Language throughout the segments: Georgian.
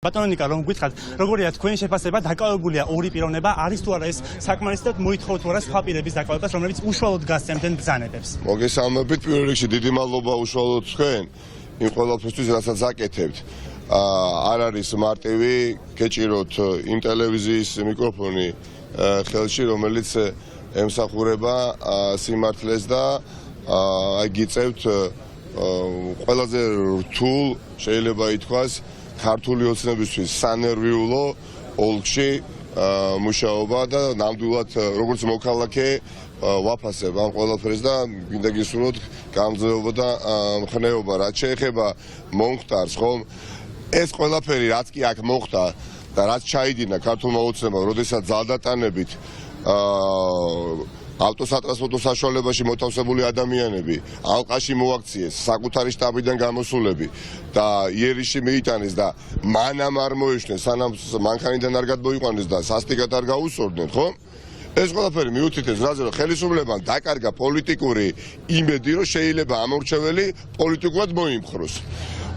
ბატონიკა რომ გითხრათ, როგორია თქვენი შეფასება დაკავებულია ორი პიროვნება არის თუ არა ეს საკმარისი და მოითხოვთ თუ არა სხვა პირების დაკავებას, რომლებიც უშუალოდ გასცემდნენ ბრძანებებს. მოგესალმებით, პირველ რიგში დიდი მადლობა უშუალოდ თქვენ იმ ყველაფერთვის, რასაც აკეთებთ. არ არის მარტივი გეჭიროთ იმ ტელევიზიის მიკროფონი ხელში, რომელიც ემსახურება სიმართლეს და გიწევთ ყველაზე რთულ შეიძლება ითქვას ქართული ოცნებისთვის სანერვიულო ოლქში მუშაობა და ნამდვილად როგორც მოქალაქე ვაფასებ ამ ყველაფერს და გინდა გისურვოთ გამძლეობა და მხნეობა. რაც შეეხება მომხდარს, ხომ ეს ყველაფერი რაც კი აქ მოხდა და რაც ჩაიდინა ქართულმა ოცნებამ, როდესაც ძალდატანებით ავტოსატრანსპორტო საშუალებაში მოთავსებული ადამიანები ალყაში მოაქციეს, საკუთარი შტაბიდან გამოსულები და იერიში მიიტანეს და მანამ არ მოეშნეს, სანამ მანქანიდან არ გადმოიყვანეს და სასტიკად არ გაუსწორდნენ, ხო? ეს ყველაფერი მიუთითებს რაზე, რომ ხელისუფლებამ დაკარგა პოლიტიკური იმედი, რომ შეიძლება ამორჩეველი პოლიტიკურად მოიმხროს.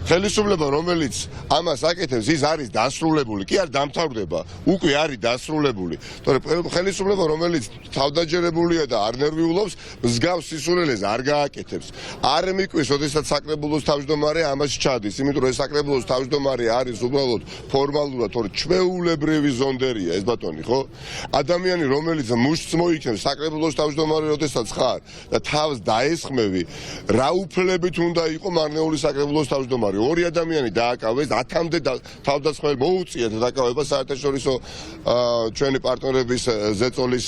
ხელისუფლება, რომელიც ამას აკეთებს, ის არის დასრულებული, კი არ დამთავრდება, უკვე არის დასრულებული. თორემ ხელისუფლება, რომელიც თავდაჯერებულია და არ ნერვიულობს, მსგავს სისულელეს არ გააკეთებს. არ მიკვის, როდესაც საკრებულოს თავმჯდომარე ამაში ჩადის, იმიტომ რომ ეს საკრებულოს თავმჯდომარე არის უბრალოდ ფორმალურად, თორე ჩვეულებრივი ზონდერია ეს ბატონი, ხო? ადამიანი, რომელიც მუშტს მოიქნევს საკრებულოს თავმჯდომარე, როდესაც ხარ და თავს დაესხმევი, რა უფლებით უნდა იყო მარნეული საკრებულოს თავმჯდომარე. ორი ადამიანი დააკავეს 10-მდე თავდასხმელი მოუწიათ დაკავება საერთაშორისო ჩვენი პარტნიორების ზეწოლის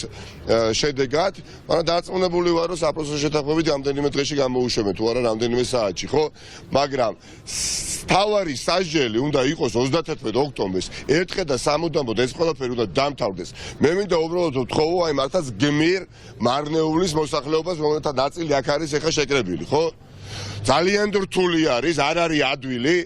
შედეგად, მაგრამ დარწმუნებული ვარ, რომ საპროცესო შეთანხმებით რამდენიმე დღეში გამოუშვებენ თუ არა რამდენიმე საათში, ხო? მაგრამ თავარი სასჯელი უნდა იყოს 31 ოქტომბერს, ერთხელ და სამუდამოდ ეს ყველაფერი უნდა დამთავრდეს. მე მინდა უბრალოდ ვთხოვო აი მართლაც გმირ მარნეულის მოსახლეობას, რომელთა ნაწილი აქ არის ეხა შეკრებილი, ხო? ძალიან რთული არის, არ არის ადვილი,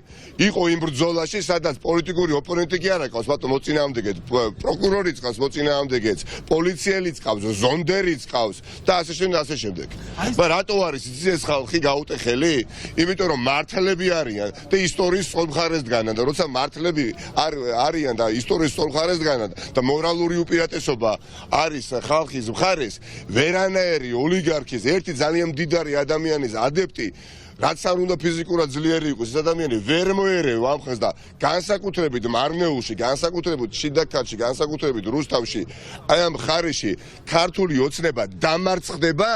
იყო იმ ბრძოლაში, სადაც პოლიტიკური ოპონენტი კი არა ყავს, ბატონო მოწინააღმდეგე, პროკურორიც ყავს მოწინააღმდეგეც, პოლიციელიც ყავს, ზონდერიც ყავს და ასე შემდეგ. მაგრამ რატო არის ეს ხალხი გაუტეხელი? იმიტომ რომ მართლები არიან და ისტორიის სწორ მხარეს დგანან და როცა მართლები არიან და ისტორიის სწორ მხარეს დგანან და მორალური უპირატესობა არის ხალხის მხარეს, ვერანაირი ოლიგარქის ერთი ძალიან მდიდარი ადამიანის ადეპტი რაც არ უნდა ფიზიკურად ძლიერი იყოს, ეს ადამიანი ვერ მოერევა ამ ხელს და განსაკუთრებით მარნეულში, განსაკუთრებით შიდაქარში, განსაკუთრებით რუსთავში, აი ამ ხარიში ქართული ოცნება დამარცხდება,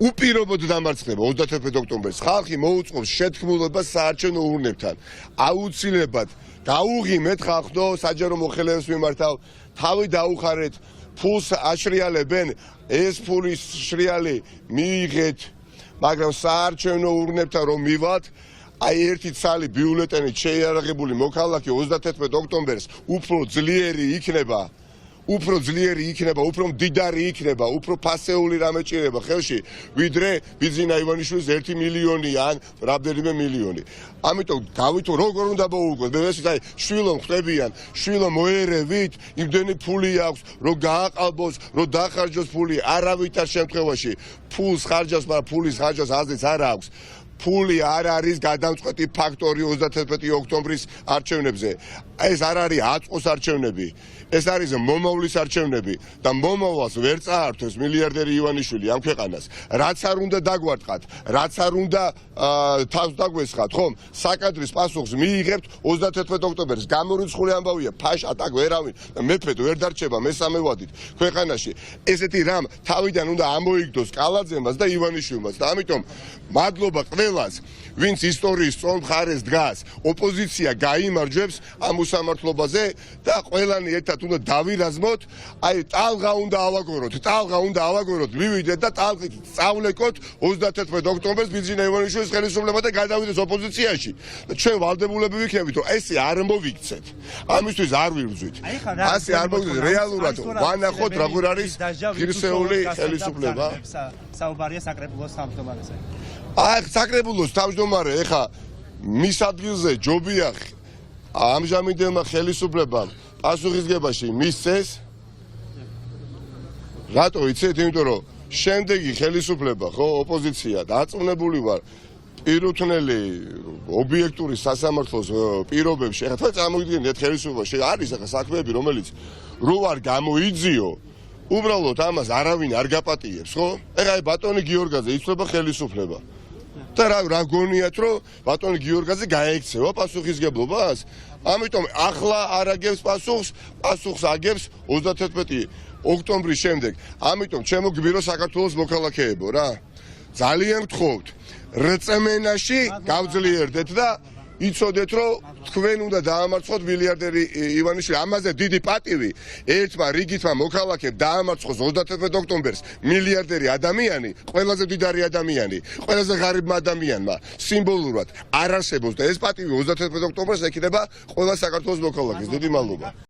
უპირობოდ დამარცხდება 31 ოქტომბერს. ხალხი მოუწყობს შეთქმულებას საარჩევნო ურნებთან. აუცილებლად გაუღიმეთ ხალხო საჯარო მოხელეებს მიმართავ, თავი დაუხარეთ, ფულს აშრიალებენ, ეს ფულის შრიალი მიიღეთ. მაგრამ საარჩევნო ურნებთან რომ მივალთ, აი ერთი ცალი ბიულეტენით შეიარაღებული მოქალაქე 31 ოქტომბერს უფრო ძლიერი იქნება, უფრო მდიდარი იქნება, უფრო ფასეული რამე ჭირება ხელში, ვიდრე ბიძინა ივანიშვილის 1 მილიონი ან რამდენიმე მილიონი. ამიტომ გავითო როგორ უნდა მოუგოთ, მე ვესვით აი შვილო ხვდებიან, შვილო მოერევით, იმდენი ფული აქვს, რომ გააყალბოს, რომ დახარჯოს ფული, არავითარ შემთხვევაში ფულს ხარჯავს, მაგრამ ფულის ხარჯავს აზრიც არ აქვს. ფული არ არის გადამწყვეტი ფაქტორი 31 ოქტომბრის არჩევნებზე. ეს არ არის აწყოს არჩევნები, ეს არის მომავლის არჩევნები და მომავალს ვერ წაართვეს მილიარდერი ივანიშვილი ამ ქვეყანას. რაც არ უნდა დაგვარტყათ, რაც არ უნდა თავს დაგვესხათ, ხომ? საკადრის პასუხს მიიღებთ 31 ოქტომბერს. გამორიცხული ამბავია, ფაშად აქ ვერავინ და მეფედ ვერ დარჩება მესამე ვადით ქვეყანაში. ესეთი რამ თავიდან უნდა ამოიგდოს კალაძემას და ივანიშვილმაც და ამიტომ მადლობა ყველას, ვინც ისტორიის სწორ მხარეს დგას, ოპოზიცია გაიმარჯვებს ამ უსამართლობაზე და ყველანი ერთად უნდა დავირაზმოთ, აი ტალღა უნდა ავაგოროთ, მივიდეთ და ტალღით წავლეკოთ 31 ოქტომბერს ბიძინა ივანიშვილის ხელისუფლება და გადავიდეს ოპოზიციაში. და ჩვენ ვალდებულები ვიქნებით, რომ ესე არ მოვიქცეთ. ამისთვის არ ვიბრძვით. ასე არ მოვიქცეთ რეალურად, ვანახოთ როგორ არის ღირსეული ხელისუფლება. საუბარია საკრებულოს თავმჯდომარეზე. აი საკრებულოს თავმჯდომარე ეხა მის ადგილზე ჯობია ამჟამინდელმა ხელისუფლებამ პასუხისგებაში მისცეს. რატო იცით? იმიტომ რომ შემდეგი ხელისუფლება, ხო, ოპოზიცია დარწმუნებული ვარ პირუთვნელი ობიექტური სასამართლოს პირობებში ახლა თქვენ წარმოგიდგენთ ხელისუფლებაში არის ახლა საქმეები რომელიც რო არ გამოიძიო უბრალოდ ამას არავინ არ გაპატიებს ხო? ეხლა ბატონი გიორგაძე იცვლება ხელისუფლება და რა გონიათ რომ ბატონი გიორგაძე გაექცევა პასუხისგებლობას? ამიტომ ახლა არ აგებს პასუხს აგებს 31 ოქტომბრის შემდეგ. ამიტომ ჩემო გბირო საქართველოს მოქალაქეებო რა. ძალიან გთხოვთ რწმენაში გავძლიერდეთ და იცოდეთ რომ თქვენ უნდა დაამარცხოთ მილიარდერი ივანიშვილი. ამაზე დიდი პატივი ერთმა რიგითმა მოქალაქემ დაამარცხოს 31 ოქტომბერს მილიარდერი ადამიანი, ყველაზე დიდარი ადამიანი, ყველაზე ღარიბმა ადამიანმა სიმბოლურად არ არსებობს და ეს პატივი 31 ოქტომბერს ექნება ყველა საქართველოს მოქალაქეს. დიდი მადლობა.